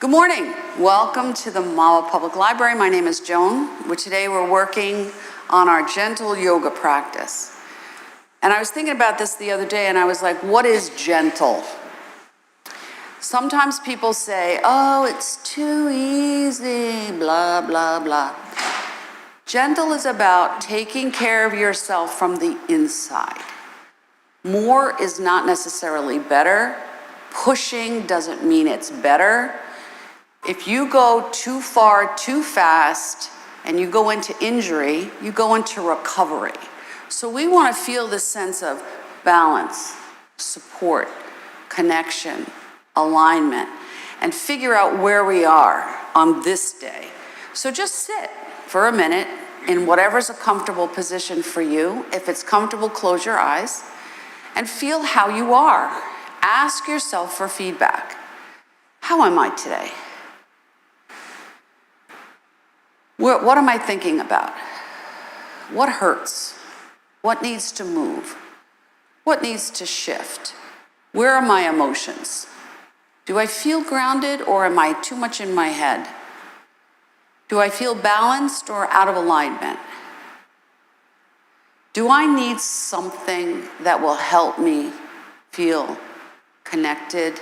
Good morning. Welcome to the Mahwah Public Library. My name is Joan. Today we're working on our gentle yoga practice. And I was thinking about this the other day and I was like, what is gentle? Sometimes people say, oh, it's too easy, blah, blah, blah. Gentle is about taking care of yourself from the inside. More is not necessarily better. Pushing doesn't mean it's better. If you go too far, too fast, and you go into injury, you go into recovery. So we want to feel this sense of balance, support, connection, alignment, and figure out where we are on this day. So just sit for a minute in whatever's a comfortable position for you. If it's comfortable, close your eyes and feel how you are. Ask yourself for feedback. How am I today? What am I thinking about? What hurts? What needs to move? What needs to shift? Where are my emotions? Do I feel grounded or am I too much in my head? Do I feel balanced or out of alignment? Do I need something that will help me feel connected,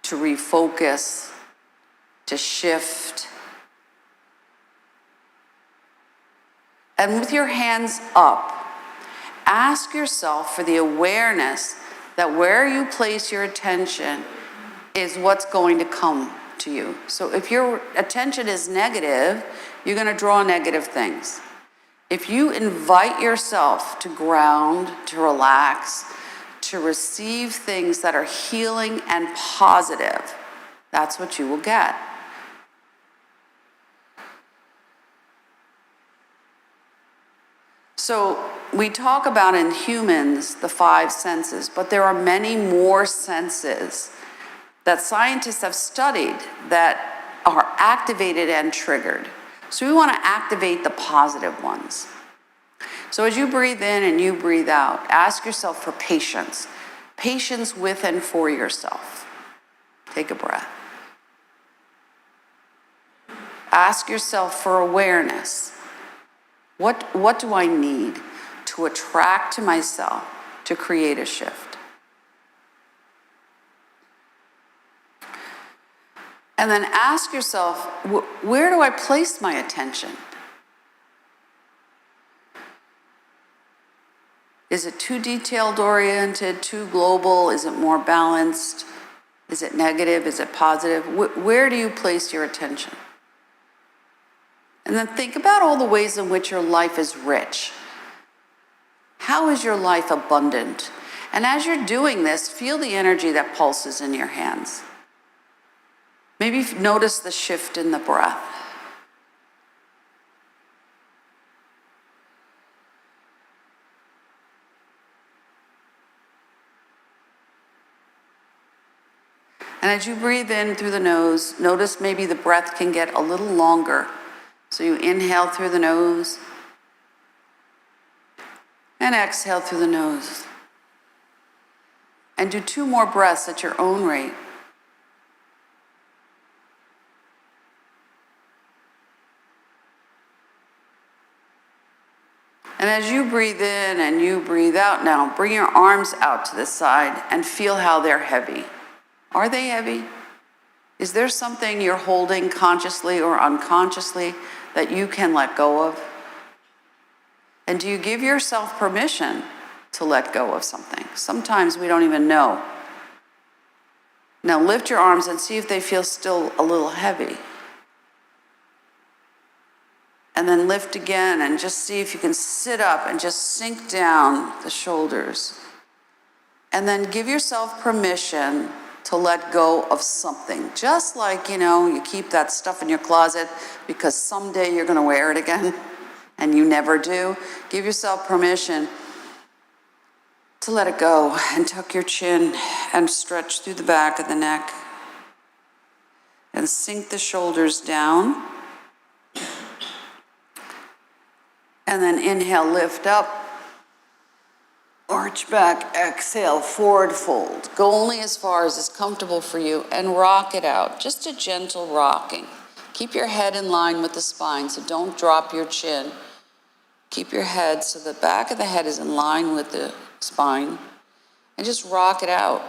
to refocus, to shift? And with your hands up, ask yourself for the awareness that where you place your attention is what's going to come to you. So if your attention is negative, you're going to draw negative things. If you invite yourself to ground, to relax, to receive things that are healing and positive, that's what you will get. So we talk about in humans the 5 senses, but there are many more senses that scientists have studied that are activated and triggered. So we want to activate the positive ones. So as you breathe in and you breathe out, ask yourself for patience. Patience with and for yourself. Take a breath. Ask yourself for awareness. What do I need to attract to myself to create a shift? And then ask yourself, where do I place my attention? Is it too detailed oriented, too global? Is it more balanced? Is it negative? Is it positive? Where do you place your attention? And then think about all the ways in which your life is rich. How is your life abundant? And as you're doing this, feel the energy that pulses in your hands. Maybe notice the shift in the breath. And as you breathe in through the nose, notice maybe the breath can get a little longer. So you inhale through the nose and exhale through the nose. And do 2 more breaths at your own rate. And as you breathe in and you breathe out now, bring your arms out to the side and feel how they're heavy. Are they heavy? Is there something you're holding consciously or unconsciously that you can let go of? And do you give yourself permission to let go of something? Sometimes we don't even know. Now lift your arms and see if they feel still a little heavy. And then lift again and just see if you can sit up and just sink down the shoulders. And then give yourself permission to let go of something. Just like, you keep that stuff in your closet because someday you're going to wear it again and you never do. Give yourself permission to let it go and tuck your chin and stretch through the back of the neck and sink the shoulders down. And then inhale, lift up. Arch back, exhale, forward fold. Go only as far as is comfortable for you and rock it out. Just a gentle rocking. Keep your head in line with the spine, so don't drop your chin. Keep your head so the back of the head is in line with the spine. And just rock it out.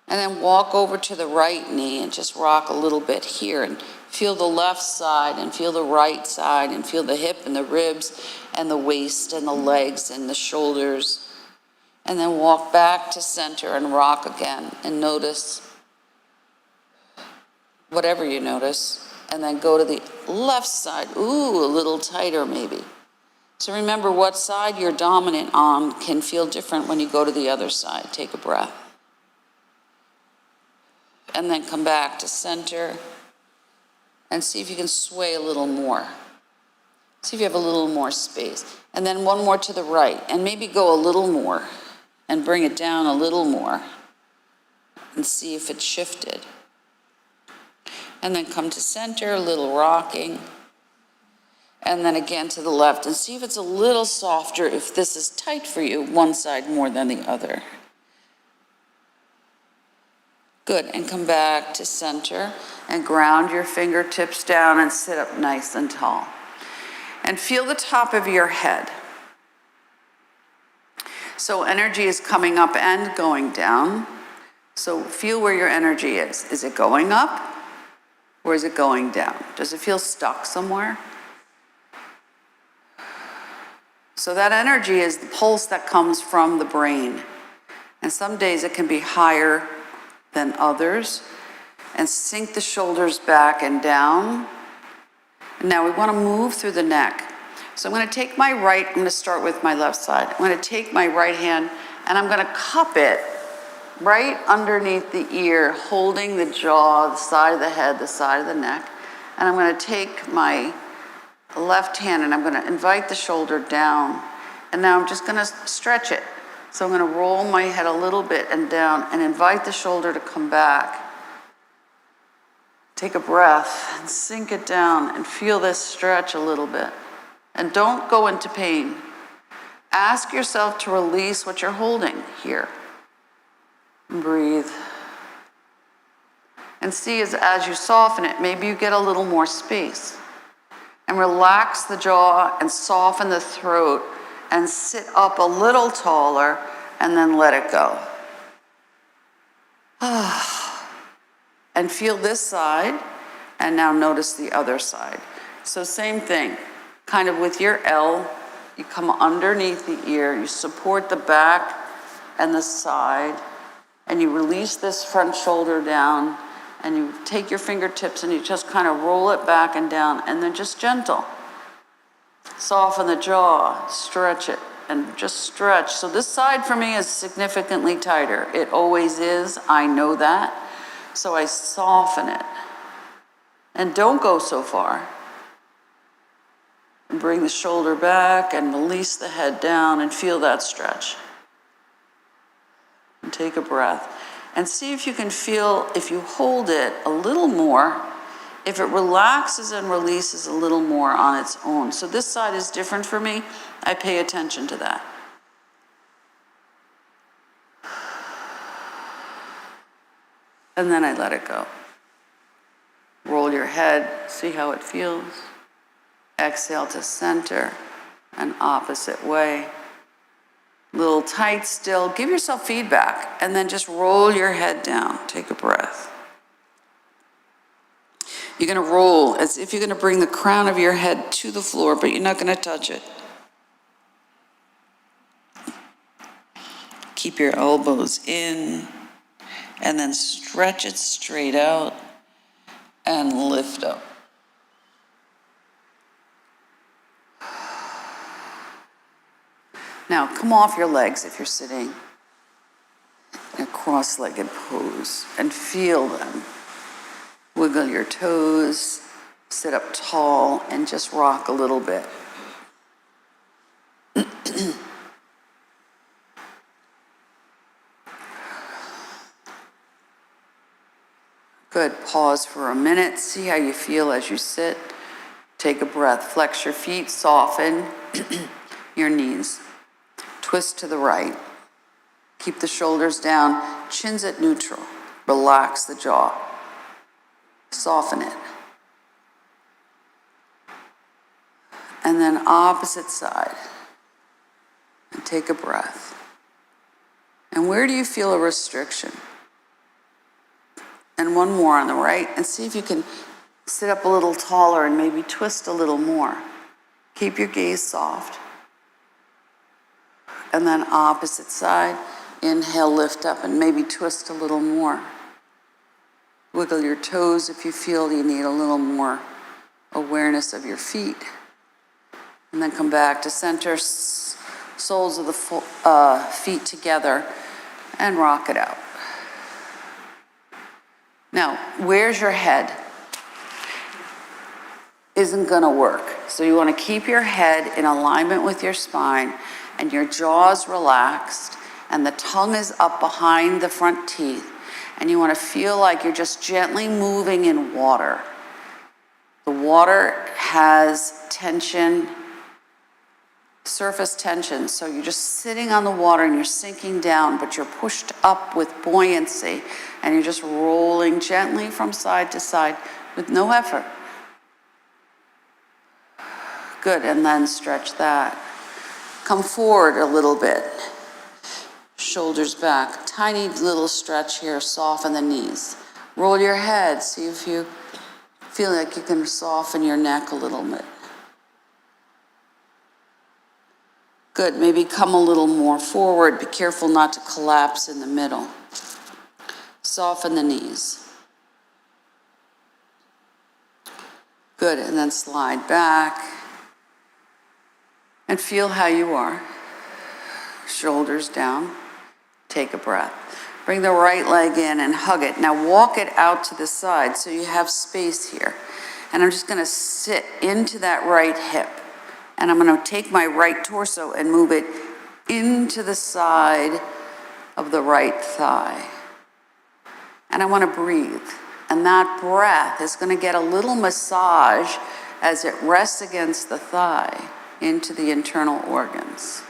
And then walk over to the right knee and just rock a little bit here and feel the left side and feel the right side and feel the hip and the ribs and the waist and the legs and the shoulders. And then walk back to center and rock again and notice whatever you notice. And then go to the left side. Ooh, a little tighter maybe. So remember what side you're dominant on can feel different when you go to the other side. Take a breath. And then come back to center and see if you can sway a little more. See if you have a little more space. And then one more to the right, and maybe go a little more and bring it down a little more and see if it shifted. And then come to center, a little rocking. And then again to the left and see if it's a little softer, if this is tight for you, one side more than the other. Good, and come back to center and ground your fingertips down and sit up nice and tall. And feel the top of your head. So energy is coming up and going down. So feel where your energy is. Is it going up or is it going down? Does it feel stuck somewhere? So that energy is the pulse that comes from the brain. And some days it can be higher than others, and sink the shoulders back and down. And now we want to move through the neck. So I'm going to take my right, I'm going to start with my left side. I'm going to take my right hand and I'm going to cup it right underneath the ear, holding the jaw, the side of the head, the side of the neck. And I'm going to take my left hand and I'm going to invite the shoulder down. And now I'm just going to stretch it. So I'm going to roll my head a little bit and down and invite the shoulder to come back. Take a breath and sink it down and feel this stretch a little bit. And don't go into pain. Ask yourself to release what you're holding here. And breathe. And see as you soften it, maybe you get a little more space. And relax the jaw and soften the throat and sit up a little taller and then let it go. And feel this side and now notice the other side. So same thing, kind of with your L, you come underneath the ear, you support the back and the side, and you release this front shoulder down, and you take your fingertips and you just kind of roll it back and down, and then just gentle. Soften the jaw, stretch it, and just stretch. So this side for me is significantly tighter. It always is, I know that. So I soften it. And don't go so far. And bring the shoulder back and release the head down and feel that stretch. And take a breath. And see if you can feel, if you hold it a little more, if it relaxes and releases a little more on its own. So this side is different for me. I pay attention to that. And then I let it go. Roll your head, see how it feels. Exhale to center and opposite way. Little tight still. Give yourself feedback and then just roll your head down. Take a breath. You're going to roll as if you're going to bring the crown of your head to the floor, but you're not going to touch it. Keep your elbows in and then stretch it straight out and lift up. Now come off your legs if you're sitting in a cross-legged pose and feel them. Wiggle your toes, sit up tall, and just rock a little bit. Good, pause for a minute, see how you feel as you sit. Take a breath, flex your feet, soften your knees. Twist to the right. Keep the shoulders down, chins at neutral. Relax the jaw. Soften it. And then opposite side. And take a breath. And where do you feel a restriction? And one more on the right, and see if you can sit up a little taller and maybe twist a little more. Keep your gaze soft. And then opposite side, inhale, lift up, and maybe twist a little more. Wiggle your toes if you feel you need a little more awareness of your feet. And then come back to center, soles of the feet together, and rock it out. Now, where's your head? Isn't gonna work. So you wanna keep your head in alignment with your spine, and your jaw's relaxed, and the tongue is up behind the front teeth, and you wanna feel like you're just gently moving in water. The water has tension, surface tension, so you're just sitting on the water and you're sinking down, but you're pushed up with buoyancy, and you're just rolling gently from side to side with no effort. Good, and then stretch that. Come forward a little bit. Shoulders back. Tiny little stretch here, soften the knees. Roll your head, see if you feel like you can soften your neck a little bit. Good, maybe come a little more forward. Be careful not to collapse in the middle. Soften the knees. Good, and then slide back. And feel how you are. Shoulders down. Take a breath. Bring the right leg in and hug it. Now walk it out to the side so you have space here. And I'm just gonna sit into that right hip. And I'm gonna take my right torso and move it into the side of the right thigh. And I wanna breathe. And that breath is gonna get a little massage as it rests against the thigh into the internal organs.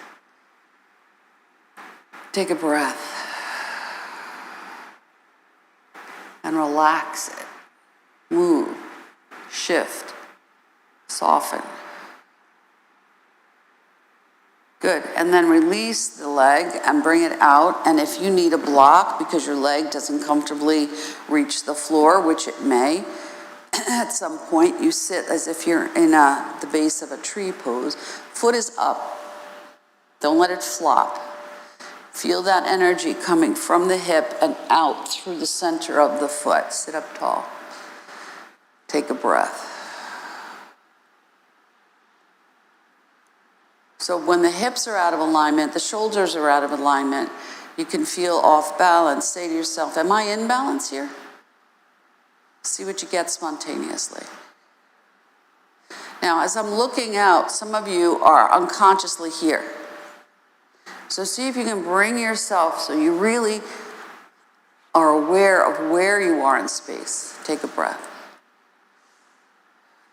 Take a breath. And relax it. Move, shift, soften. Good, and then release the leg and bring it out. And if you need a block because your leg doesn't comfortably reach the floor, which it may, at some point you sit as if you're in the base of a tree pose. Foot is up, don't let it flop. Feel that energy coming from the hip and out through the center of the foot. Sit up tall. Take a breath. So when the hips are out of alignment, the shoulders are out of alignment, you can feel off balance. Say to yourself, am I in balance here? See what you get spontaneously. Now, as I'm looking out, some of you are unconsciously here. So see if you can bring yourself so you really are aware of where you are in space. Take a breath.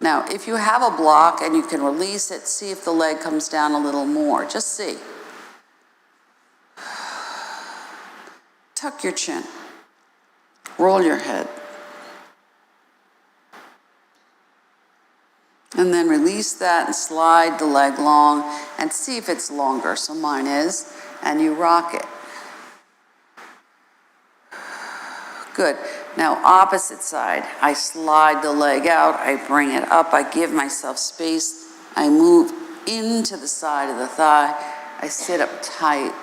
Now, if you have a block and you can release it, see if the leg comes down a little more. Just see. Tuck your chin. Roll your head. And then release that and slide the leg long and see if it's longer. So mine is, and you rock it. Good. Now opposite side. I slide the leg out, I bring it up, I give myself space, I move into the side of the thigh, I sit up tight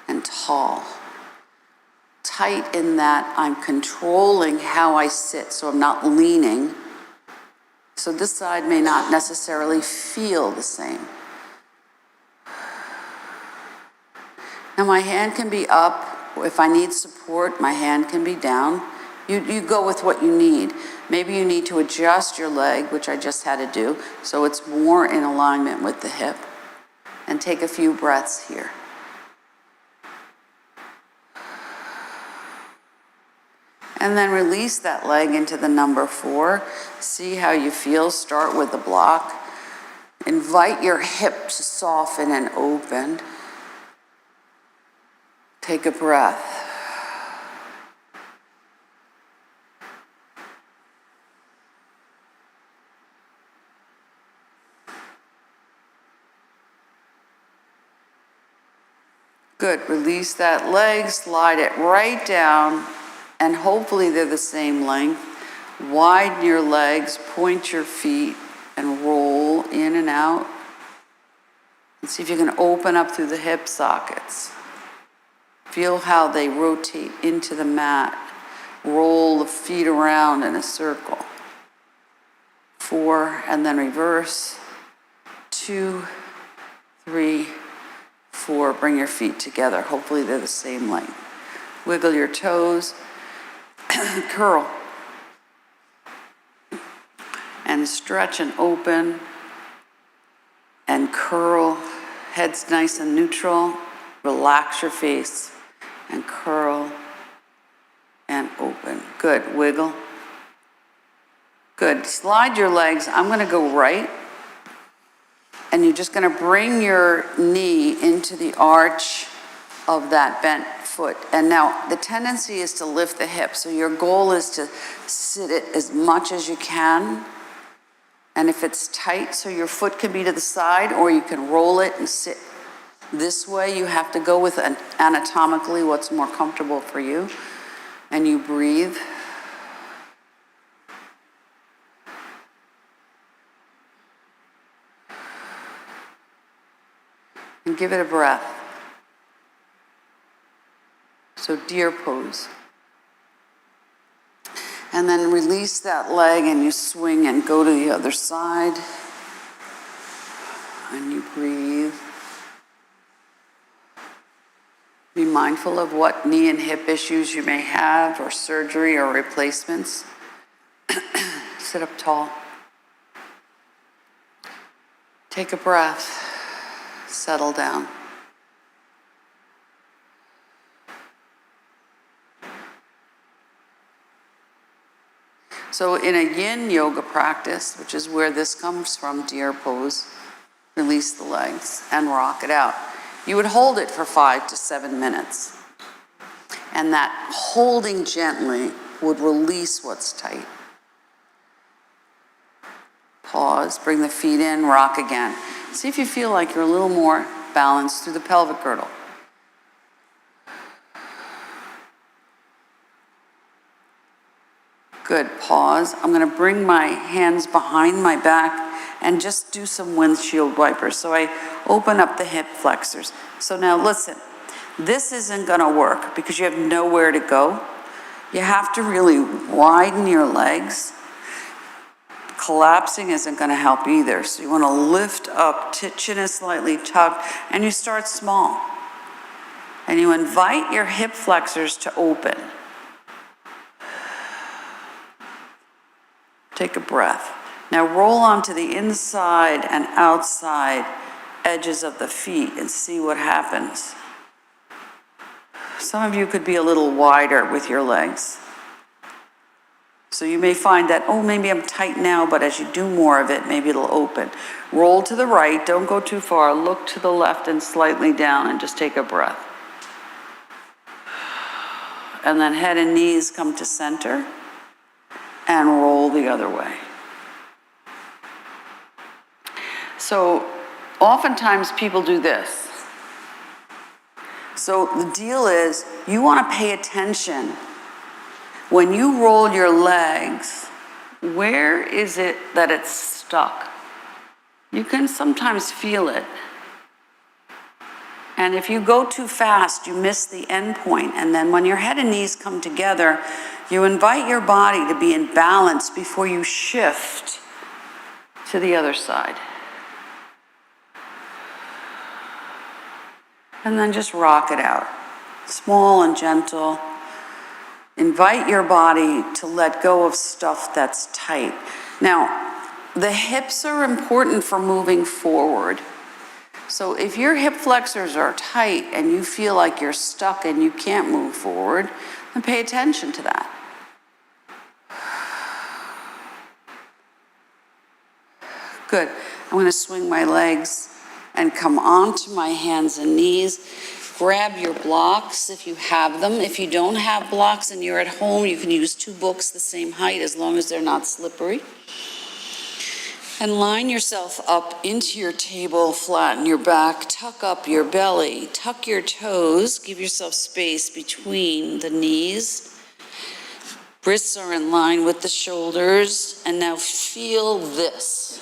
and tall. Tight in that I'm controlling how I sit, so I'm not leaning. So this side may not necessarily feel the same. Now my hand can be up. If I need support, my hand can be down. You go with what you need. Maybe you need to adjust your leg, which I just had to do, so it's more in alignment with the hip. And take a few breaths here. And then release that leg into the number 4. See how you feel. Start with the block. Invite your hip to soften and open. Take a breath. Good, release that leg, slide it right down, and hopefully they're the same length. Widen your legs, point your feet, and roll in and out. And see if you can open up through the hip sockets. Feel how they rotate into the mat. Roll the feet around in a circle. 4, and then reverse. 2, 3, 4. Bring your feet together. Hopefully they're the same length. Wiggle your toes. Curl. And stretch and open. And curl. Head's nice and neutral. Relax your face. And curl. And open. Good. Wiggle. Good. Slide your legs. I'm going to go right. And you're just going to bring your knee into the arch of that bent foot. And now the tendency is to lift the hip. So your goal is to sit it as much as you can. And if it's tight, so your foot can be to the side, or you can roll it and sit this way. You have to go with anatomically what's more comfortable for you. And you breathe. And give it a breath. So deer pose. And then release that leg and you swing and go to the other side. And you breathe. Be mindful of what knee and hip issues you may have, or surgery or replacements. Sit up tall. Take a breath. Settle down. So in a yin yoga practice, which is where this comes from, deer pose, release the legs and rock it out. You would hold it for 5 to 7 minutes. And that holding gently would release what's tight. Pause, bring the feet in, rock again. See if you feel like you're a little more balanced through the pelvic girdle. Good, pause. I'm going to bring my hands behind my back and just do some windshield wipers. So I open up the hip flexors. So now listen, this isn't going to work because you have nowhere to go. You have to really widen your legs. Collapsing isn't going to help either. So you want to lift up, chin is slightly tucked, and you start small. And you invite your hip flexors to open. Take a breath. Now roll onto the inside and outside edges of the feet and see what happens. Some of you could be a little wider with your legs. So you may find that, oh, maybe I'm tight now, but as you do more of it, maybe it'll open. Roll to the right, don't go too far. Look to the left and slightly down and just take a breath. And then head and knees come to center and roll the other way. So oftentimes people do this. So the deal is you want to pay attention. When you roll your legs, where is it that it's stuck? You can sometimes feel it. And if you go too fast, you miss the end point. And then when your head and knees come together, you invite your body to be in balance before you shift to the other side. And then just rock it out. Small and gentle. Invite your body to let go of stuff that's tight. Now, the hips are important for moving forward. So if your hip flexors are tight and you feel like you're stuck and you can't move forward, then pay attention to that. Good. I'm going to swing my legs and come onto my hands and knees. Grab your blocks if you have them. If you don't have blocks and you're at home, you can use 2 books the same height as long as they're not slippery. And line yourself up into your table, flatten your back, tuck up your belly, tuck your toes, give yourself space between the knees. Wrists are in line with the shoulders, and now feel this.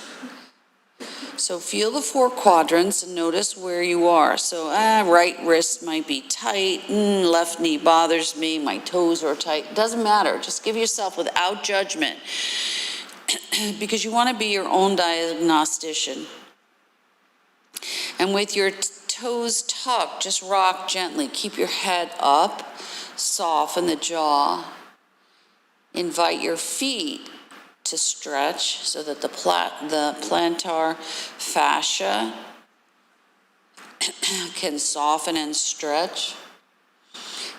So feel the 4 quadrants and notice where you are. So right wrist might be tight, left knee bothers me, my toes are tight. Doesn't matter, just give yourself without judgment because you want to be your own diagnostician. And with your toes tucked, just rock gently. Keep your head up, soften the jaw. Invite your feet to stretch so that the plantar fascia can soften and stretch.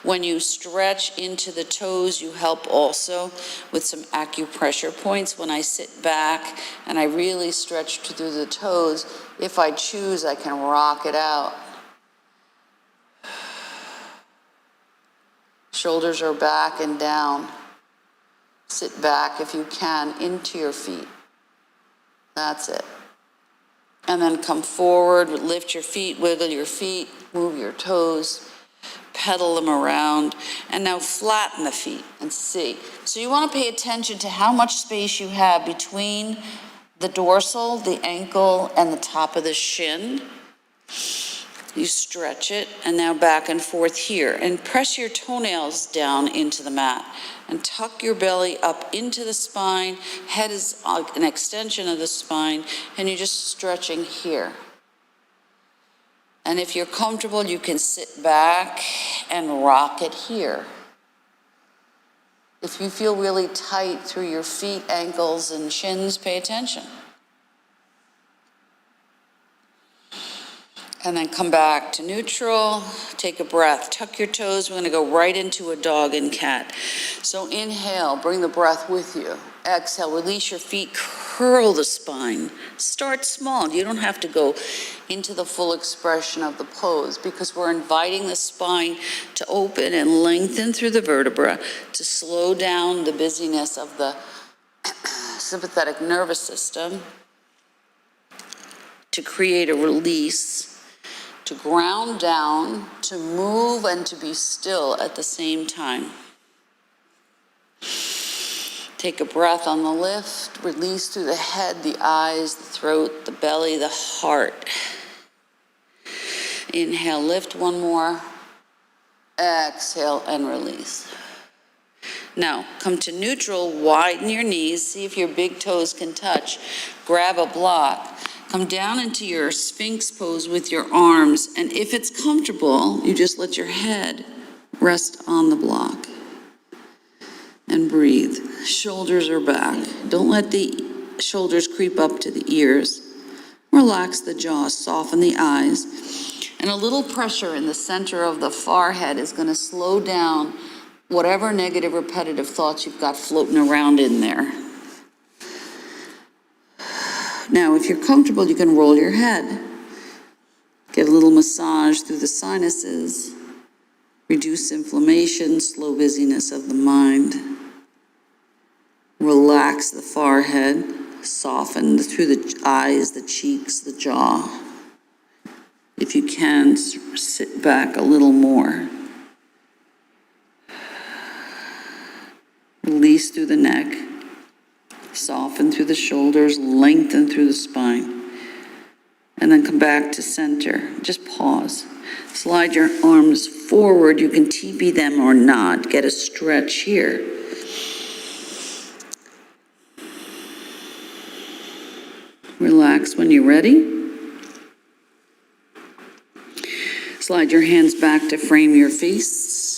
When you stretch into the toes, you help also with some acupressure points. When I sit back and I really stretch through the toes, if I choose, I can rock it out. Shoulders are back and down. Sit back if you can into your feet. That's it. And then come forward, lift your feet, wiggle your feet, move your toes, pedal them around, and now flatten the feet and see. So you want to pay attention to how much space you have between the dorsal, the ankle, and the top of the shin. You stretch it, and now back and forth here. And press your toenails down into the mat. And tuck your belly up into the spine. Head is an extension of the spine, and you're just stretching here. And if you're comfortable, you can sit back and rock it here. If you feel really tight through your feet, ankles, and shins, pay attention. And then come back to neutral, take a breath, tuck your toes. We're gonna go right into a dog and cat. So inhale, bring the breath with you. Exhale, release your feet, curl the spine. Start small, you don't have to go into the full expression of the pose because we're inviting the spine to open and lengthen through the vertebra to slow down the busyness of the sympathetic nervous system, to create a release, to ground down, to move, and to be still at the same time. Take a breath on the lift, release through the head, the eyes, the throat, the belly, the heart. Inhale, lift one more. Exhale and release. Now, come to neutral, widen your knees, see if your big toes can touch. Grab a block. Come down into your Sphinx pose with your arms, and if it's comfortable, you just let your head rest on the block. And breathe. Shoulders are back. Don't let the shoulders creep up to the ears. Relax the jaw, soften the eyes. And a little pressure in the center of the forehead is going to slow down whatever negative repetitive thoughts you've got floating around in there. Now, if you're comfortable, you can roll your head. Get a little massage through the sinuses. Reduce inflammation, slow busyness of the mind. Relax the forehead. Soften through the eyes, the cheeks, the jaw. If you can, sit back a little more. Release through the neck. Soften through the shoulders, lengthen through the spine. And then come back to center. Just pause. Slide your arms forward. You can teepee them or not. Get a stretch here. Relax when you're ready. Slide your hands back to frame your face.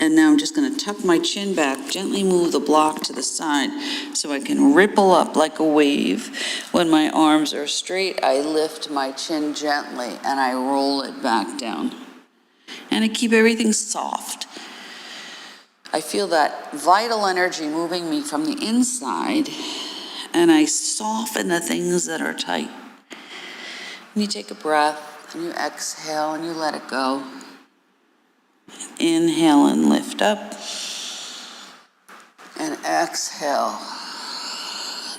And now I'm just going to tuck my chin back, gently move the block to the side so I can ripple up like a wave. When my arms are straight, I lift my chin gently and I roll it back down. And I keep everything soft. I feel that vital energy moving me from the inside, and I soften the things that are tight. And you take a breath, and you exhale, and you let it go. Inhale and lift up. And exhale.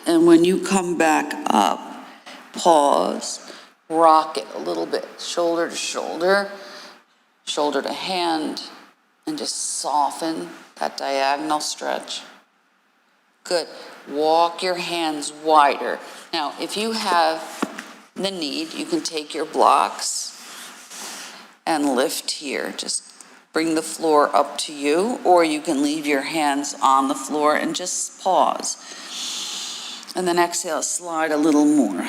And when you come back up, pause, rock it a little bit, shoulder to shoulder, shoulder to hand, and just soften that diagonal stretch. Good. Walk your hands wider. Now, if you have the need, you can take your blocks and lift here. Just bring the floor up to you, or you can leave your hands on the floor and just pause. And then exhale, slide a little more.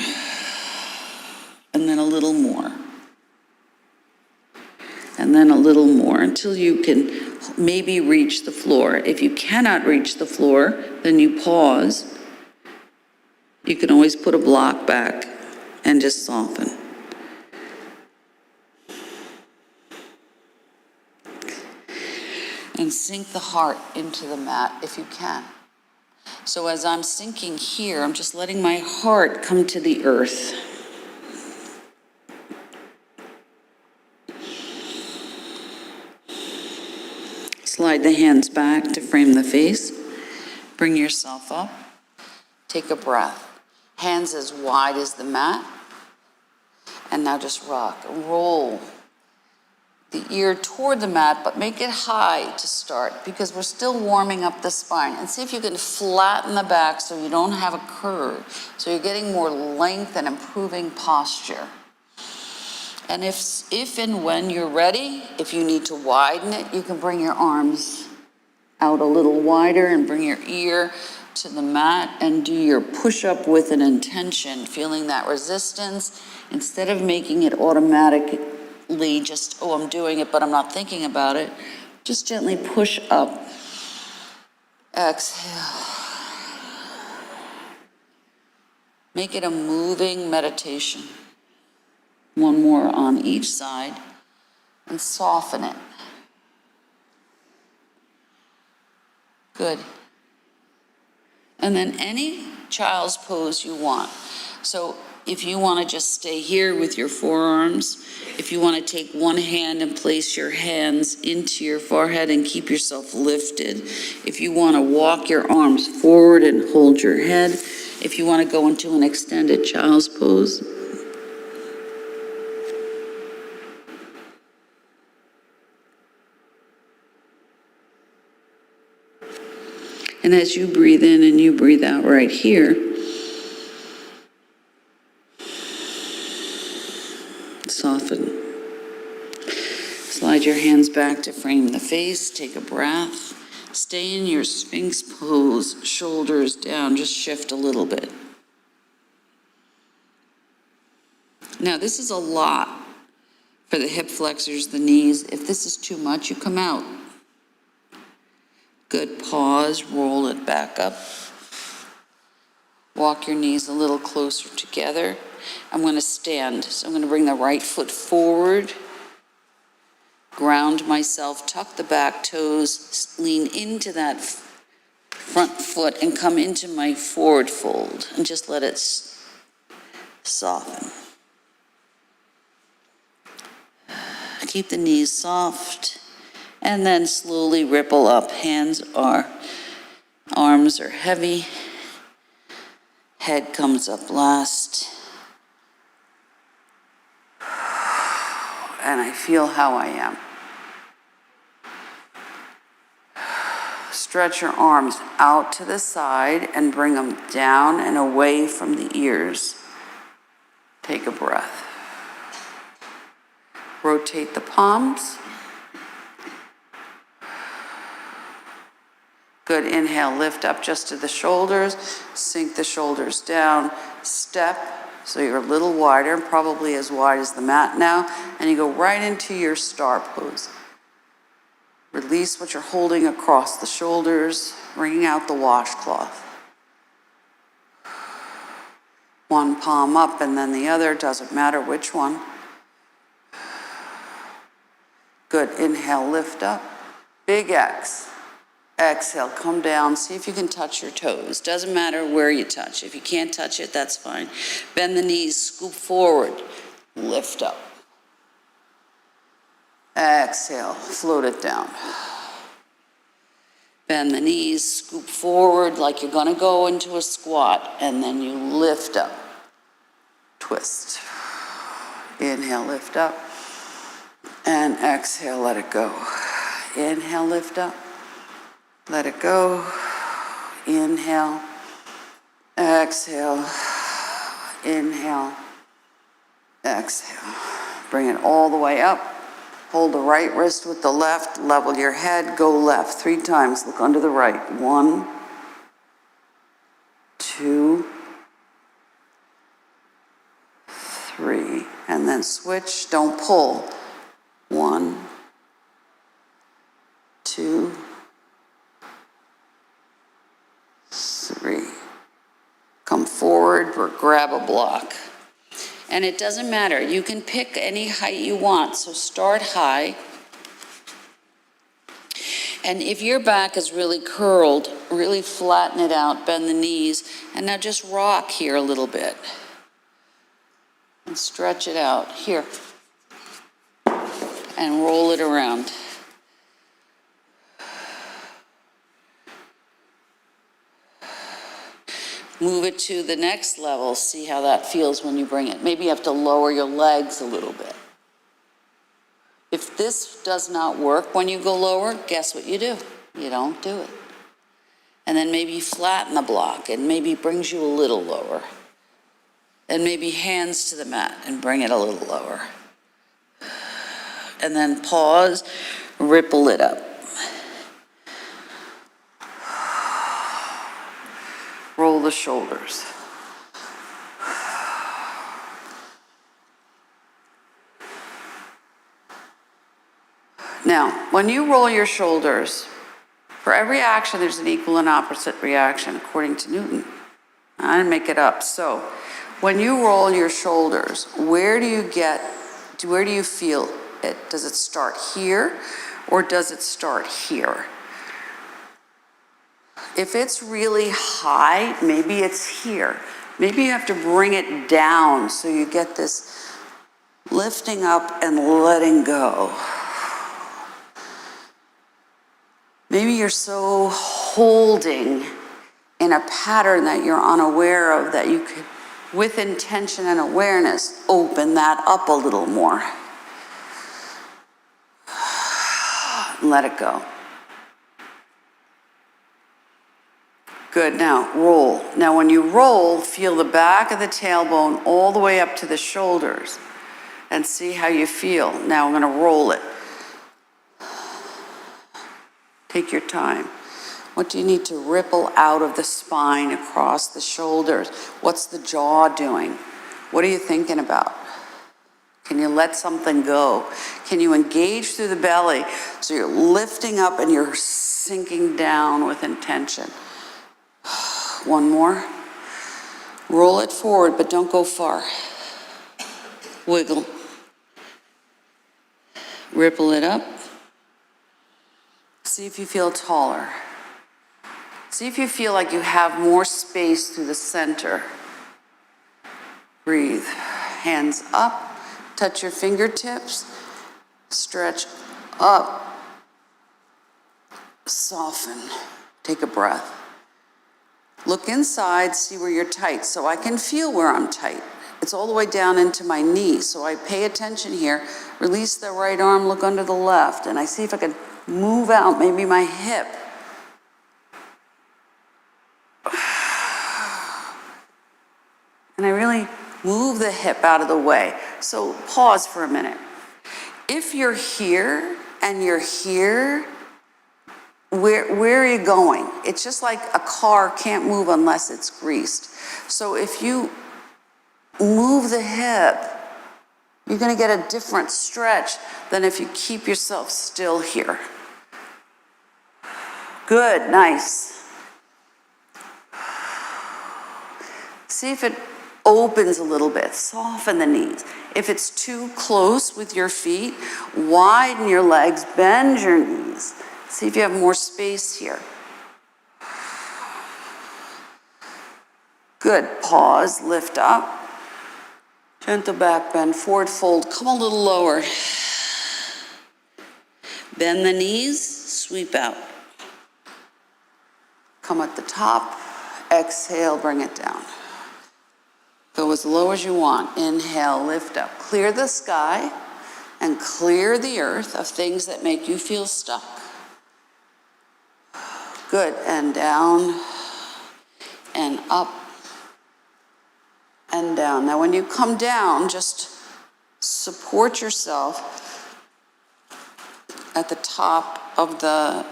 And then a little more. And then a little more until you can maybe reach the floor. If you cannot reach the floor, then you pause. You can always put a block back and just soften. And sink the heart into the mat if you can. So as I'm sinking here, I'm just letting my heart come to the earth. Slide the hands back to frame the face. Bring yourself up. Take a breath. Hands as wide as the mat. And now just rock. Roll the ear toward the mat, but make it high to start because we're still warming up the spine. And see if you can flatten the back so you don't have a curve. So you're getting more length and improving posture. And if and when you're ready, if you need to widen it, you can bring your arms out a little wider and bring your ear to the mat and do your push-up with an intention, feeling that resistance. Instead of making it automatically just, oh, I'm doing it, but I'm not thinking about it, just gently push up. Exhale. Make it a moving meditation. One more on each side, and soften it. Good. And then any child's pose you want. So if you want to just stay here with your forearms, if you want to take one hand and place your hands into your forehead and keep yourself lifted, if you want to walk your arms forward and hold your head, if you want to go into an extended child's pose, and as you breathe in and you breathe out right here, soften. Slide your hands back to frame the face. Take a breath. Stay in your Sphinx pose, shoulders down. Just shift a little bit. Now, this is a lot for the hip flexors, the knees. If this is too much, you come out. Good. Pause, roll it back up. Walk your knees a little closer together. I'm going to stand. So I'm going to bring the right foot forward. Ground myself, tuck the back toes, lean into that front foot and come into my forward fold and just let it soften. Keep the knees soft. And then slowly ripple up. Arms are heavy. Head comes up last. And I feel how I am. Stretch your arms out to the side and bring them down and away from the ears. Take a breath. Rotate the palms. Good. Inhale, lift up just to the shoulders. Sink the shoulders down. Step, so you're a little wider, probably as wide as the mat now. And you go right into your star pose. Release what you're holding across the shoulders, bringing out the washcloth. One palm up and then the other, doesn't matter which one. Good. Inhale, lift up. Big X. Exhale, come down. See if you can touch your toes. Doesn't matter where you touch. If you can't touch it, that's fine. Bend the knees, scoop forward, lift up. Exhale, float it down. Bend the knees, scoop forward like you're gonna go into a squat, and then you lift up. Twist. Inhale, lift up. And exhale, let it go. Inhale, lift up. Let it go. Inhale. Exhale. Inhale. Exhale. Bring it all the way up. Hold the right wrist with the left. Level your head. Go left 3 times. Look under the right. 1, 2, 3. And then switch. Don't pull. 1, 2, 3. Come forward or grab a block. And it doesn't matter. You can pick any height you want. So start high. And if your back is really curled, really flatten it out, bend the knees, and now just rock here a little bit. And stretch it out. Here. And roll it around. Move it to the next level. See how that feels when you bring it. Maybe you have to lower your legs a little bit. If this does not work when you go lower, guess what you do? You don't do it. And then maybe you flatten the block and maybe it brings you a little lower. And maybe hands to the mat and bring it a little lower. And then pause, ripple it up. Roll the shoulders. Now, when you roll your shoulders, for every action there's an equal and opposite reaction, according to Newton. I didn't make it up. So, when you roll your shoulders, where do you feel it? Does it start here or does it start here? If it's really high, maybe it's here. Maybe you have to bring it down so you get this lifting up and letting go. Maybe you're so holding in a pattern that you're unaware of that you could, with intention and awareness, open that up a little more. Let it go. Good, now roll. Now when you roll, feel the back of the tailbone all the way up to the shoulders and see how you feel. Now I'm gonna roll it. Take your time. What do you need to ripple out of the spine across the shoulders? What's the jaw doing? What are you thinking about? Can you let something go? Can you engage through the belly so you're lifting up and you're sinking down with intention? One more. Roll it forward, but don't go far. Wiggle. Ripple it up. See if you feel taller. See if you feel like you have more space through the center. Breathe. Hands up. Touch your fingertips. Stretch up. Soften. Take a breath. Look inside, see where you're tight. So I can feel where I'm tight. It's all the way down into my knees. So I pay attention here. Release the right arm, look under the left. And I see if I can move out maybe my hip. And I really move the hip out of the way. So pause for a minute. If you're here and you're here, where are you going? It's just like a car can't move unless it's greased. So if you move the hip, you're going to get a different stretch than if you keep yourself still here. Good, nice. See if it opens a little bit. Soften the knees. If it's too close with your feet, widen your legs, bend your knees. See if you have more space here. Good. Pause, lift up. Gentle back bend, forward fold. Come a little lower. Bend the knees, sweep out. Come at the top, exhale, bring it down. Go as low as you want. Inhale, lift up. Clear the sky and clear the earth of things that make you feel stuck. Good, and down and up and down. Now when you come down, just support yourself at the top of the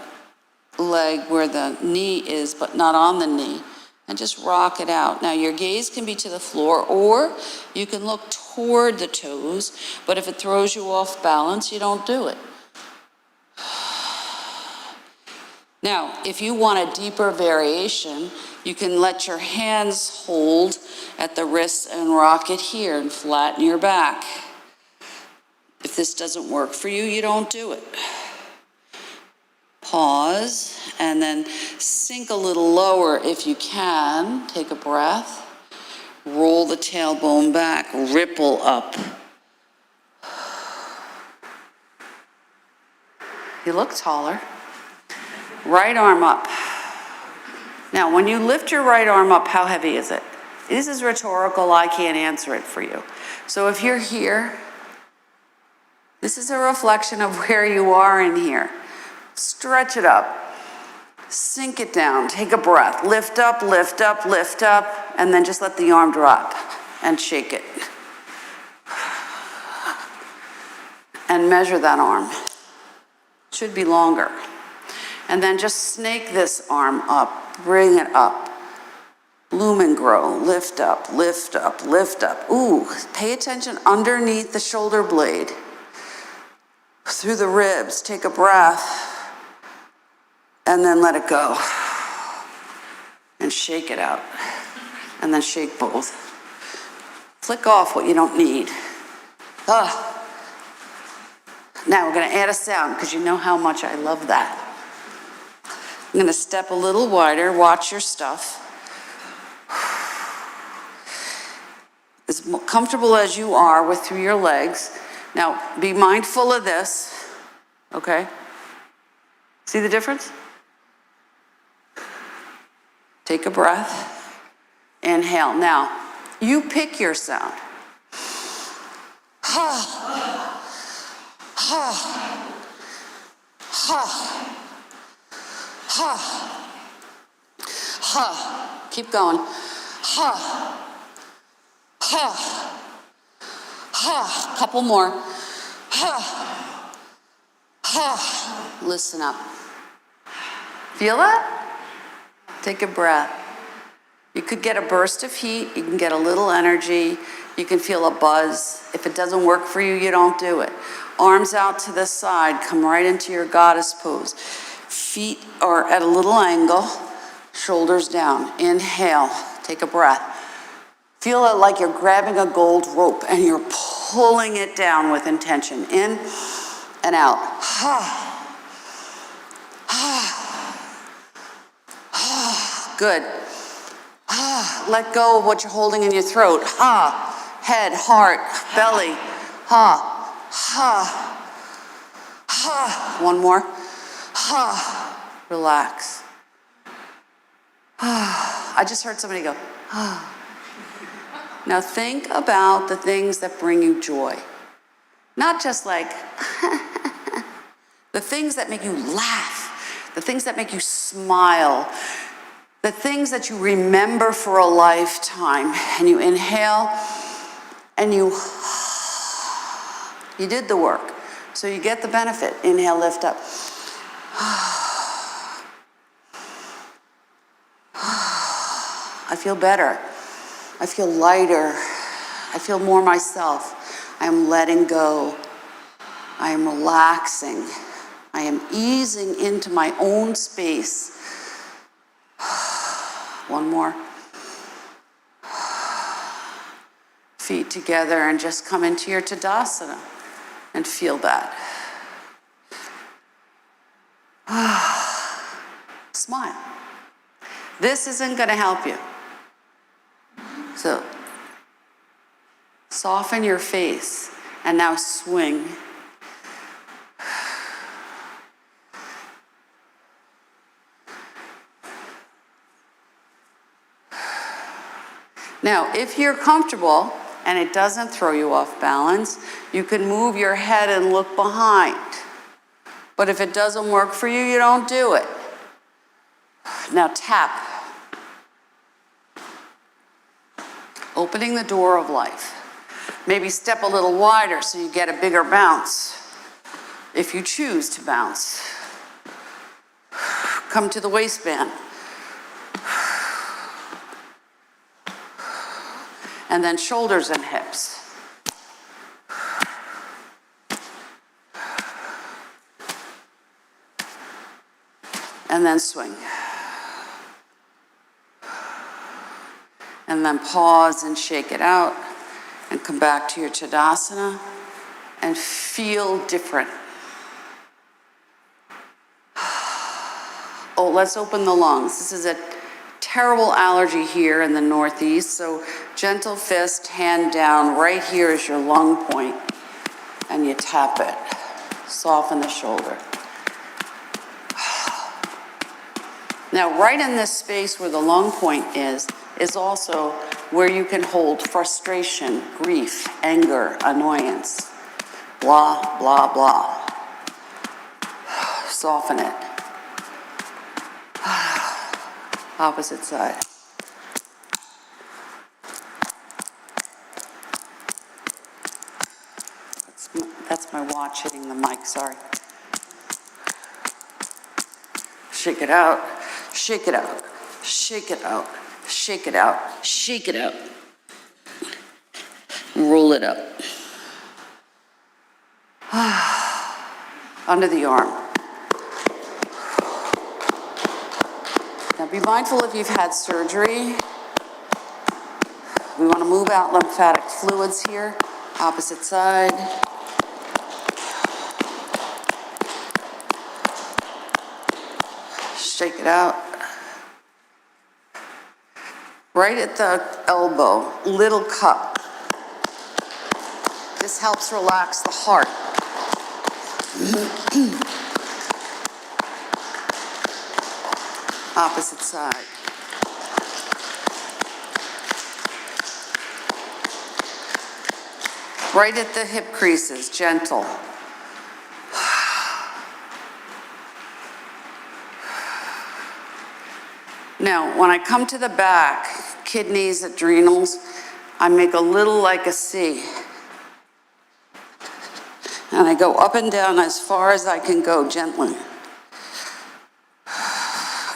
leg where the knee is, but not on the knee, and just rock it out. Now your gaze can be to the floor, or you can look toward the toes, but if it throws you off balance, you don't do it. Now, if you want a deeper variation, you can let your hands hold at the wrists and rock it here and flatten your back. If this doesn't work for you, you don't do it. Pause, and then sink a little lower if you can. Take a breath. Roll the tailbone back, ripple up. You look taller. Right arm up. Now, when you lift your right arm up, how heavy is it? This is rhetorical, I can't answer it for you. So if you're here, this is a reflection of where you are in here. Stretch it up. Sink it down. Take a breath. Lift up, lift up, lift up, and then just let the arm drop and shake it. And measure that arm. Should be longer. And then just snake this arm up, bring it up. Bloom and grow, lift up, lift up, lift up. Ooh, pay attention underneath the shoulder blade. Through the ribs, take a breath, and then let it go. And shake it out. And then shake both. Flick off what you don't need. Now we're gonna add a sound, because you know how much I love that. I'm going to step a little wider, watch your stuff. As comfortable as you are through your legs. Now, be mindful of this, okay? See the difference? Take a breath. Inhale. Now, you pick your sound. Ha. Ha. Ha. Ha, ha, keep going. Ha, ha, ha, couple more. Ha, ha, listen up. Feel that? Take a breath. You could get a burst of heat, you can get a little energy, you can feel a buzz. If it doesn't work for you, you don't do it. Arms out to the side, come right into your goddess pose. Feet are at a little angle, shoulders down. Inhale, take a breath. Feel it like you're grabbing a gold rope and you're pulling it down with intention. In and out. Ha. Ha. Ha. Good. Ha. Let go of what you're holding in your throat. Ha. Head, heart, belly. Ha. Ha. Ha. One more. Ha, relax. I just heard somebody go, ah. Now think about the things that bring you joy. Not just like, the things that make you laugh, the things that make you smile, the things that you remember for a lifetime. And you inhale and you did the work. So you get the benefit. Inhale, lift up. I feel better. I feel lighter. I feel more myself. I am letting go. I am relaxing. I am easing into my own space. One more. Feet together and just come into your Tadasana and feel that. Smile. This isn't going to help you. So, soften your face and now swing. Now, if you're comfortable and it doesn't throw you off balance, you can move your head and look behind. But if it doesn't work for you, you don't do it. Now tap. Opening the door of life. Maybe step a little wider so you get a bigger bounce, if you choose to bounce. Come to the waistband. And then shoulders and hips. And then swing. And then pause and shake it out and come back to your Tadasana and feel different. Oh, let's open the lungs. This is a terrible allergy here in the Northeast, so gentle fist, hand down. Right here is your lung point, and you tap it. Soften the shoulder. Now, right in this space where the lung point is also where you can hold frustration, grief, anger, annoyance, blah, blah, blah. Soften it. Opposite side. That's my watch hitting the mic, sorry. Shake it out, shake it out, shake it out, shake it out, shake it out. Roll it up. Under the arm. Now be mindful if you've had surgery. We want to move out lymphatic fluids here. Opposite side. Shake it out. Right at the elbow, little cup. This helps relax the heart. Opposite side. Right at the hip creases, gentle. Now, when I come to the back, kidneys, adrenals, I make a little like a C. And I go up and down as far as I can go, gently.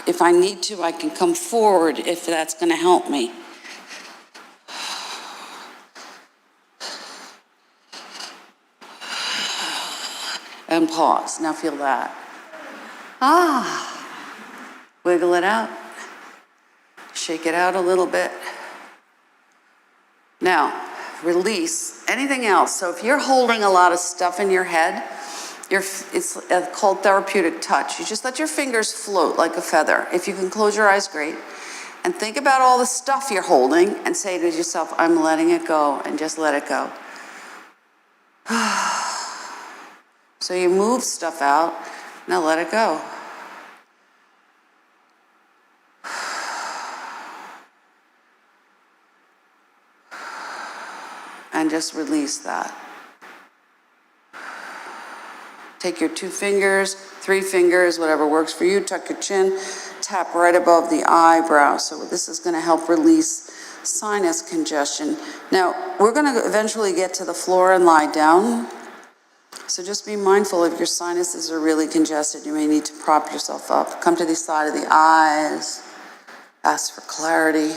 If I need to, I can come forward if that's going to help me. And pause. Now feel that. Wiggle it out. Shake it out a little bit. Now, release anything else. So if you're holding a lot of stuff in your head, it's called therapeutic touch. You just let your fingers float like a feather. If you can close your eyes, great. And think about all the stuff you're holding and say to yourself, I'm letting it go, and just let it go. So you move stuff out, now let it go. And just release that. Take your 2 fingers, 3 fingers, whatever works for you, tuck your chin, tap right above the eyebrow. So this is gonna help release sinus congestion. Now, we're gonna eventually get to the floor and lie down. So just be mindful if your sinuses are really congested, you may need to prop yourself up. Come to the side of the eyes, ask for clarity.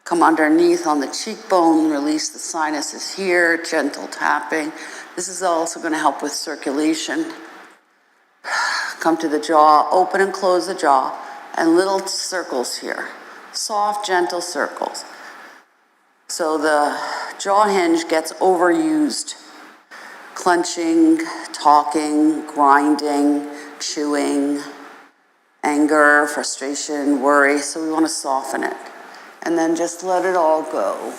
Come underneath on the cheekbone, release the sinuses here, gentle tapping. This is also going to help with circulation. Come to the jaw, open and close the jaw, and little circles here. Soft, gentle circles. So the jaw hinge gets overused. Clenching, talking, grinding, chewing, anger, frustration, worry. So we want to soften it. And then just let it all go.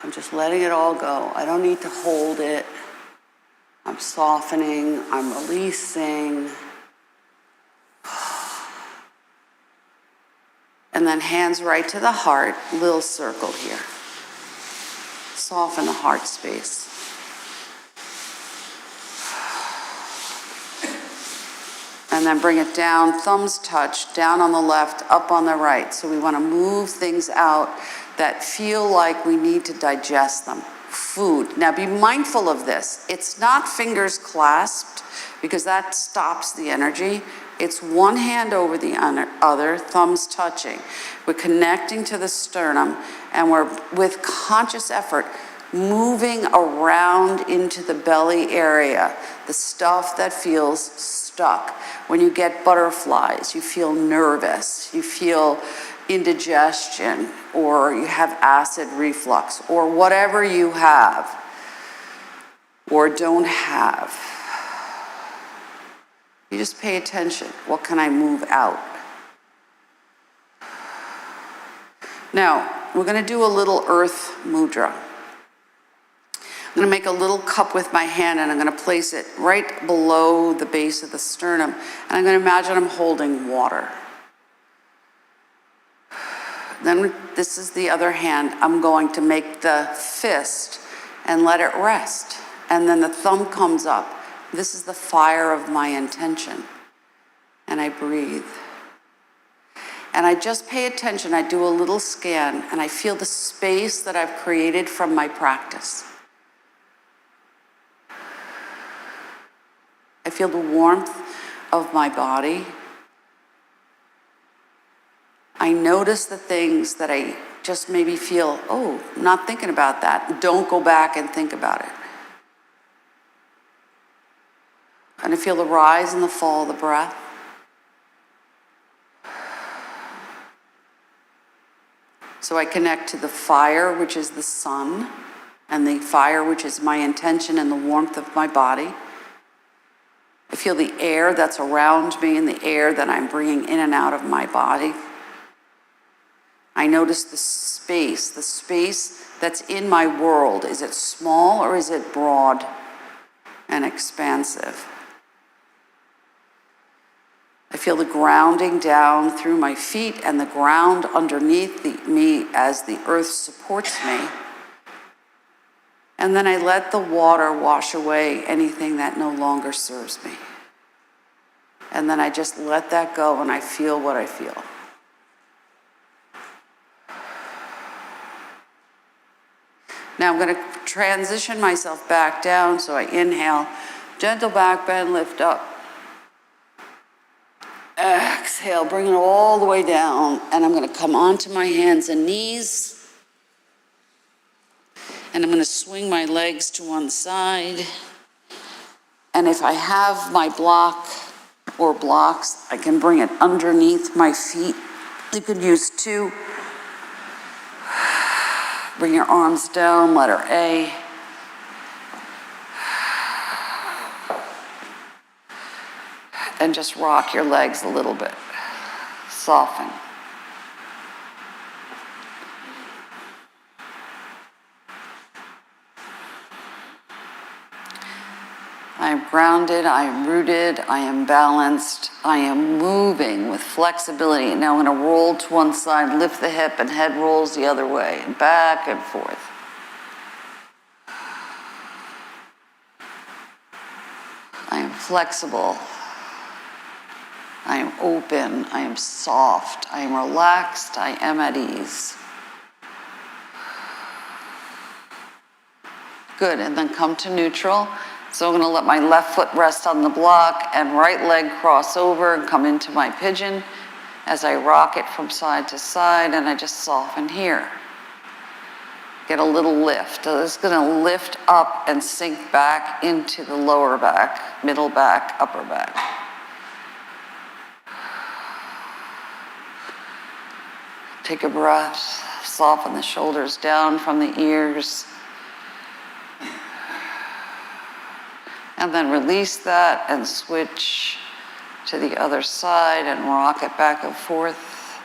I'm just letting it all go. I don't need to hold it. I'm softening, I'm releasing. And then hands right to the heart, little circle here. Soften the heart space. And then bring it down, thumbs touch, down on the left, up on the right. So we want to move things out that feel like we need to digest them. Food. Now be mindful of this. It's not fingers clasped because that stops the energy. It's one hand over the other, thumbs touching. We're connecting to the sternum and we're, with conscious effort, moving around into the belly area, the stuff that feels stuck. When you get butterflies, you feel nervous, you feel indigestion, or you have acid reflux, or whatever you have or don't have. You just pay attention. What can I move out? Now, we're going to do a little earth mudra. I'm going to make a little cup with my hand and I'm going to place it right below the base of the sternum. And I'm going to imagine I'm holding water. Then this is the other hand. I'm going to make the fist and let it rest. And then the thumb comes up. This is the fire of my intention. And I breathe. And I just pay attention. I do a little scan and I feel the space that I've created from my practice. I feel the warmth of my body. I notice the things that I just maybe feel, oh, I'm not thinking about that. Don't go back and think about it. And I feel the rise and the fall of the breath. So I connect to the fire, which is the sun, and the fire, which is my intention and the warmth of my body. I feel the air that's around me and the air that I'm bringing in and out of my body. I notice the space that's in my world. Is it small or is it broad and expansive? I feel the grounding down through my feet and the ground underneath me as the earth supports me. And then I let the water wash away anything that no longer serves me. And then I just let that go and I feel what I feel. Now I'm going to transition myself back down. So I inhale, gentle back bend, lift up. Exhale, bring it all the way down. And I'm going to come onto my hands and knees. And I'm going to swing my legs to one side. And if I have my block or blocks, I can bring it underneath my feet. You could use two. Bring your arms down, letter A. And just rock your legs a little bit. Soften. I am grounded, I am rooted, I am balanced, I am moving with flexibility. Now I'm going to roll to one side, lift the hip, and head rolls the other way, back and forth. I am flexible. I am open, I am soft, I am relaxed, I am at ease. Good, and then come to neutral. So I'm going to let my left foot rest on the block and right leg cross over and come into my pigeon as I rock it from side to side, and I just soften here. Get a little lift. So this is going to lift up and sink back into the lower back, middle back, upper back. Take a breath, soften the shoulders down from the ears. And then release that and switch to the other side and rock it back and forth.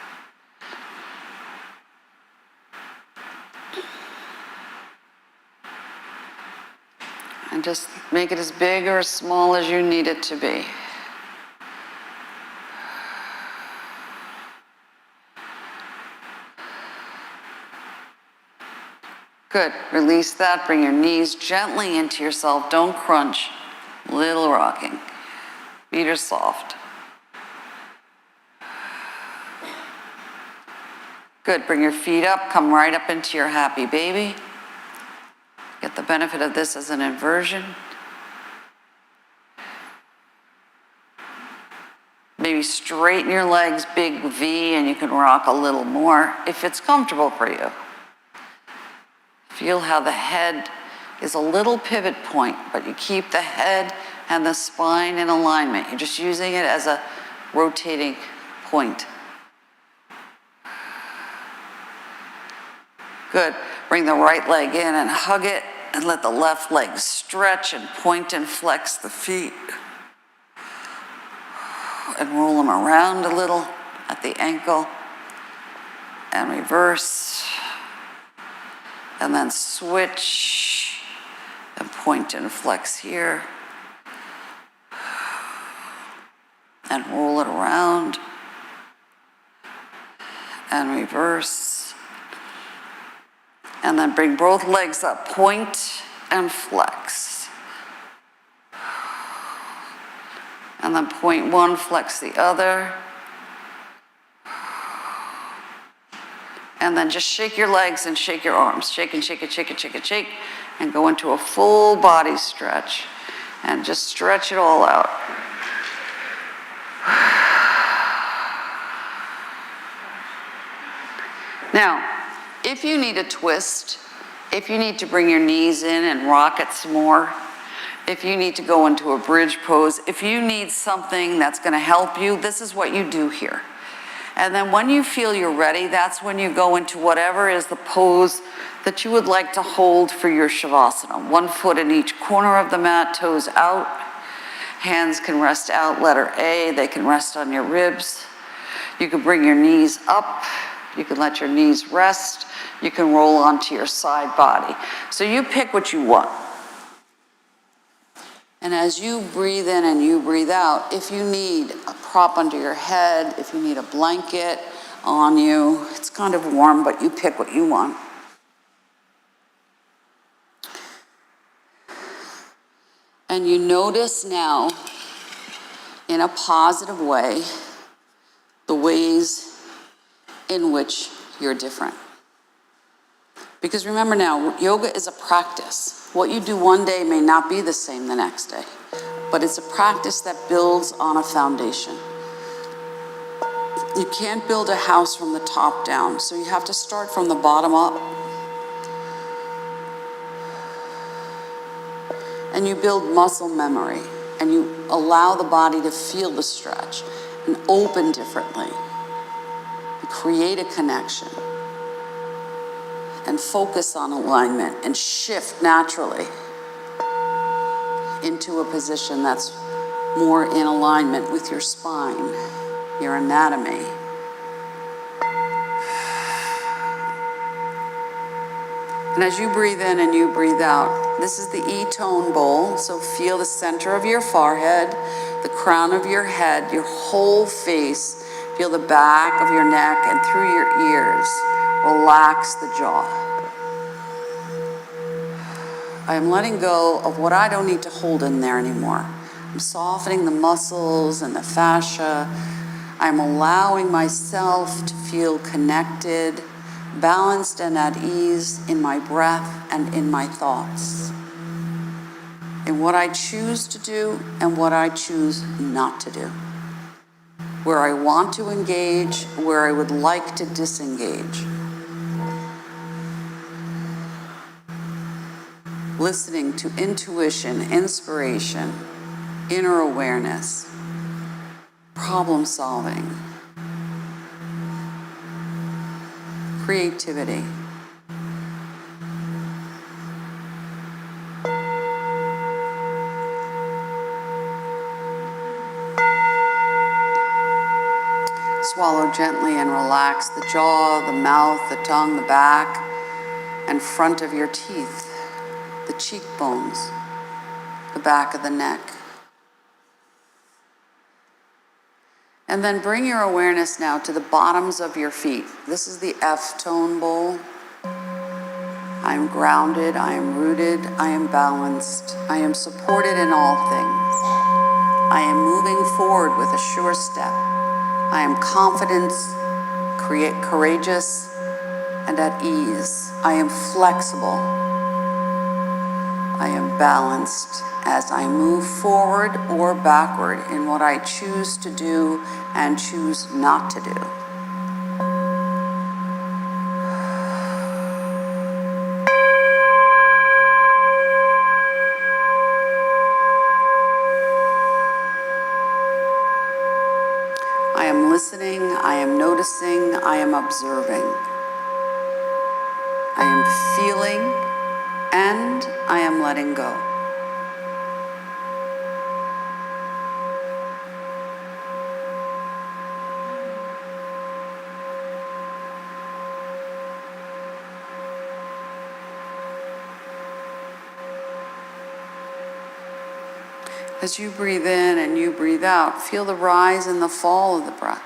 And just make it as big or as small as you need it to be. Good. Release that. Bring your knees gently into yourself. Don't crunch. Little rocking. Feet are soft. Good. Bring your feet up. Come right up into your happy baby. Get the benefit of this as an inversion. Maybe straighten your legs, big V, and you can rock a little more if it's comfortable for you. Feel how the head is a little pivot point, but you keep the head and the spine in alignment. You're just using it as a rotating point. Good. Bring the right leg in and hug it, and let the left leg stretch and point and flex the feet. And roll them around a little at the ankle and reverse. And then switch and point and flex here. And roll it around and reverse. And then bring both legs up, point and flex. And then point one, flex the other. And then just shake your legs and shake your arms. Shake and shake it, shake it, shake it, shake. And go into a full body stretch. And just stretch it all out. Now, if you need a twist, if you need to bring your knees in and rock it some more, if you need to go into a bridge pose, if you need something that's going to help you, this is what you do here. And then when you feel you're ready, that's when you go into whatever is the pose that you would like to hold for your Shavasana. 1 foot in each corner of the mat, toes out. Hands can rest out, letter A. They can rest on your ribs. You can bring your knees up. You can let your knees rest. You can roll onto your side body. So you pick what you want. And as you breathe in and you breathe out, if you need a prop under your head, if you need a blanket on you, it's kind of warm, but you pick what you want. And you notice now, in a positive way, the ways in which you're different. Because remember now, yoga is a practice. What you do one day may not be the same the next day, but it's a practice that builds on a foundation. You can't build a house from the top down, so you have to start from the bottom up. And you build muscle memory, and you allow the body to feel the stretch and open differently. You create a connection and focus on alignment and shift naturally into a position that's more in alignment with your spine, your anatomy. And as you breathe in and you breathe out, this is the E-tone bowl, so feel the center of your forehead, the crown of your head, your whole face. Feel the back of your neck and through your ears. Relax the jaw. I am letting go of what I don't need to hold in there anymore. I'm softening the muscles and the fascia. I'm allowing myself to feel connected, balanced and at ease in my breath and in my thoughts. In what I choose to do and what I choose not to do. Where I want to engage, where I would like to disengage. Listening to intuition, inspiration, inner awareness, problem solving, creativity. Swallow gently and relax the jaw, the mouth, the tongue, the back, and front of your teeth. The cheekbones, the back of the neck. And then bring your awareness now to the bottoms of your feet. This is the F-tone bowl. I am grounded, I am rooted, I am balanced, I am supported in all things. I am moving forward with a sure step. I am confident, courageous, and at ease. I am flexible. I am balanced as I move forward or backward in what I choose to do and choose not to do. I am listening, I am noticing, I am observing. I am feeling, and I am letting go. As you breathe in and you breathe out, feel the rise and the fall of the breath.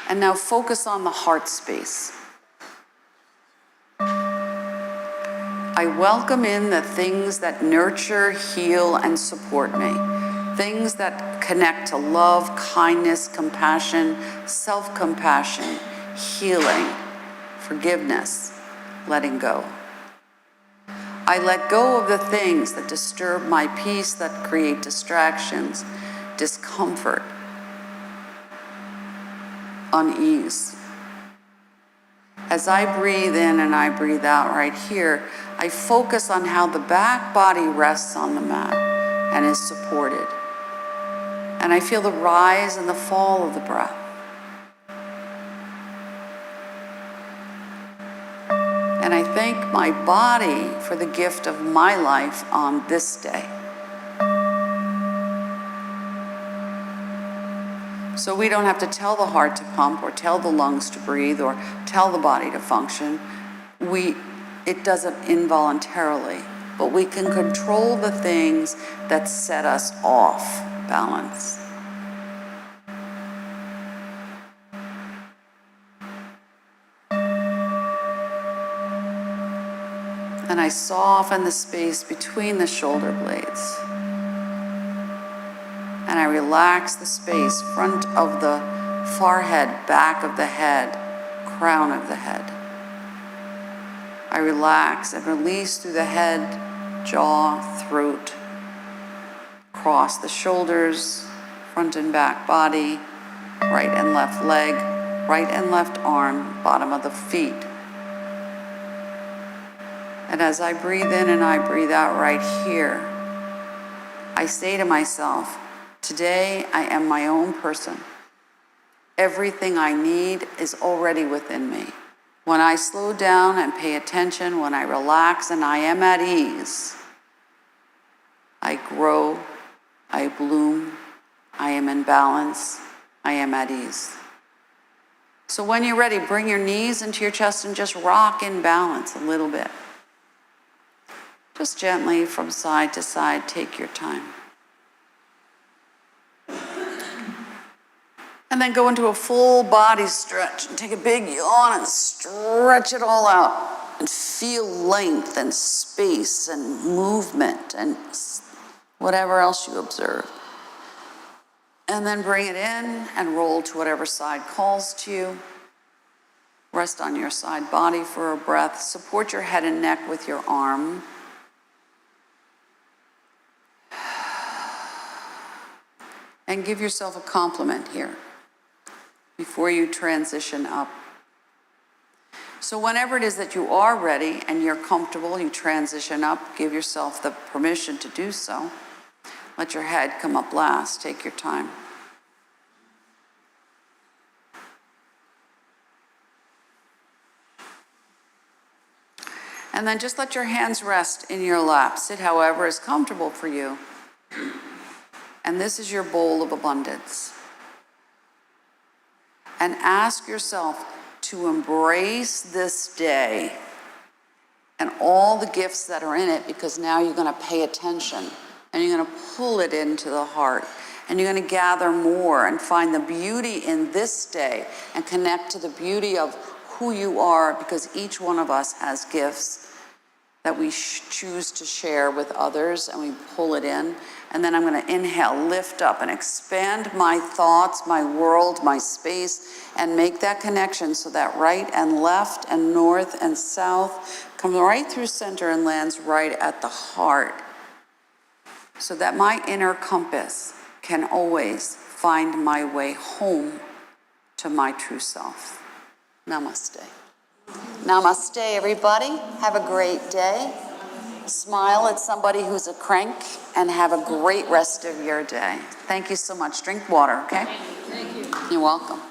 And now focus on the heart space. I welcome in the things that nurture, heal, and support me. Things that connect to love, kindness, compassion, self-compassion, healing, forgiveness, letting go. I let go of the things that disturb my peace, that create distractions, discomfort, unease. As I breathe in and I breathe out right here, I focus on how the back body rests on the mat and is supported. And I feel the rise and the fall of the breath. And I thank my body for the gift of my life on this day. So we don't have to tell the heart to pump or tell the lungs to breathe or tell the body to function. It does it involuntarily, but we can control the things that set us off balance. And I soften the space between the shoulder blades. And I relax the space, front of the forehead, back of the head, crown of the head. I relax and release through the head, jaw, throat, across the shoulders, front and back body, right and left leg, right and left arm, bottom of the feet. And as I breathe in and I breathe out right here, I say to myself, today I am my own person. Everything I need is already within me. When I slow down and pay attention, when I relax and I am at ease, I grow, I bloom, I am in balance, I am at ease. So when you're ready, bring your knees into your chest and just rock in balance a little bit. Just gently from side to side, take your time. And then go into a full body stretch and take a big yawn and stretch it all out and feel length and space and movement and whatever else you observe. And then bring it in and roll to whatever side calls to you. Rest on your side body for a breath. Support your head and neck with your arm. And give yourself a compliment here before you transition up. So whenever it is that you are ready and you're comfortable, you transition up, give yourself the permission to do so. Let your head come up last, take your time. And then just let your hands rest in your lap. Sit however is comfortable for you. And this is your bowl of abundance. And ask yourself to embrace this day and all the gifts that are in it, because now you're going to pay attention and you're going to pull it into the heart and you're going to gather more and find the beauty in this day and connect to the beauty of who you are, because each one of us has gifts that we choose to share with others, and we pull it in. And then I'm going to inhale, lift up, and expand my thoughts, my world, my space, and make that connection so that right and left and north and south come right through center and lands right at the heart, so that my inner compass can always find my way home to my true self. Namaste. Namaste, everybody. Have a great day. Smile at somebody who's a crank, and have a great rest of your day. Thank you so much. Drink water, okay? Thank you. You're welcome.